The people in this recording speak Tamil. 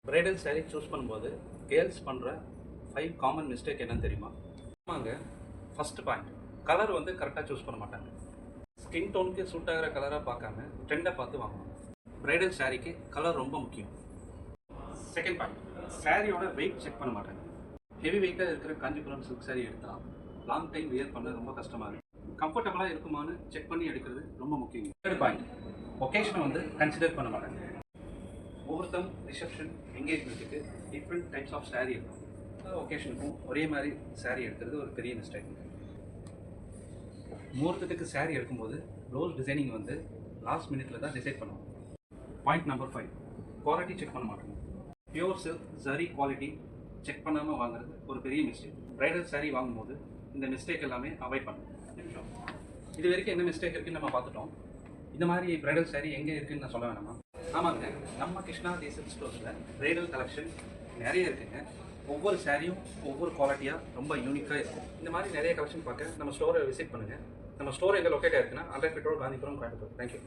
பிரைடல் சாரீ சூஸ் பண்ணும்போது கேர்ள்ஸ் பண்ணுற 5 காமன் மிஸ்டேக் என்னன்னு தெரியுமா? ஆமாங்க. ஃபஸ்ட்டு பாயிண்ட், கலர் வந்து கரெக்டாக சூஸ் பண்ண மாட்டாங்க. ஸ்கின் டோனுக்கு சூட் ஆகிற கலராக பார்க்காம ட்ரெண்டை பார்த்து வாங்கணும். பிரைடல் சாரீக்கு கலர் ரொம்ப முக்கியம். செகண்ட் பாயிண்ட், சாரியோட வெயிட் செக் பண்ண மாட்டாங்க. ஹெவி வெயிட்டாக இருக்கிற காஞ்சிபுரம் சில்க் சாரீ எடுத்தால் லாங் டைம் வியர் பண்ண ரொம்ப கஷ்டமாக இருக்கும். கம்ஃபர்டபுளாக இருக்குமான்னு செக் பண்ணி எடுக்கிறது ரொம்ப முக்கியம். தேர்ட் பாயிண்ட், ஒகேஷனை வந்து கன்சிடர் பண்ண மாட்டாங்க. முகூர்த்தம், ரிசப்ஷன், என்கேஜ்மெண்ட்டுக்கு டிஃப்ரெண்ட் டைப்ஸ் ஆஃப் சாரீ இருக்கும். ஒகேஷனுக்கும் ஒரே மாதிரி சாரீ எடுக்கிறது ஒரு பெரிய மிஸ்டேக். முகூர்த்தத்துக்கு சாரீ எடுக்கும்போது ப்ளவுஸ் டிசைனிங் வந்து லாஸ்ட் மினிட்ல தான் டிசைட் பண்ணுவோம். பாயிண்ட் நம்பர் 5, குவாலிட்டி செக் பண்ண மாட்டோம். Pure silk zari quality check பண்ணாமல் வாங்குறது ஒரு பெரிய மிஸ்டேக். ப்ரைடல் சாரீ வாங்கும்போது இந்த மிஸ்டேக் எல்லாமே அவாய்ட் பண்ணணும். இது வரைக்கும் என்ன மிஸ்டேக் இருக்குன்னு நம்ம பார்த்துட்டோம். இந்த மாதிரி ப்ரைடல் சாரீ எங்கே இருக்குன்னு நான் சொல்ல வேணாமா? ஆமாங்க, நம்ம கிருஷ்ணா சில்க் ஸ்டோர்ஸில் ப்ரைடல் கலெக்ஷன் நிறைய இருக்குங்க. ஒவ்வொரு சாரியும் ஒவ்வொரு குவாலிட்டியாக ரொம்ப யூனிக்காக இருக்கும். இந்த மாதிரி நிறைய கலெக்ஷன் பார்க்க நம்ம ஸ்டோரை விசிட் பண்ணுங்கள். நம்ம ஸ்டோர் எங்கே லொக்கேட்டாக இருக்குன்னா 100 ரோட் காந்திபுரம், கோயம்புத்தூர். தேங்க்யூ.